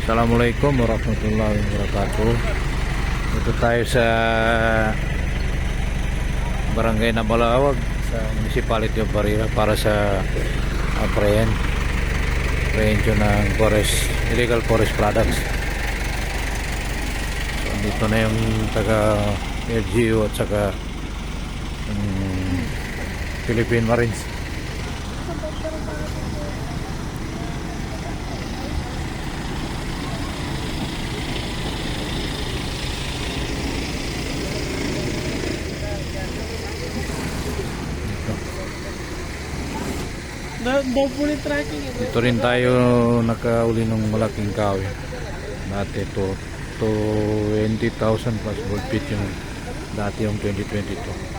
Assalamualaikum warahmatullahi wabarakatuh. Ito tayo sa Barangay Nabalawag sa Municipality of Barira para sa prehension ng illegal forest products. So, dito na yung taga LGU at saka Philippine Marines. Double tracking ito. Dito rin tayo nakauli ng malaking kahoy. Dati to 20,000 plus gold feet yung dati yung 2022.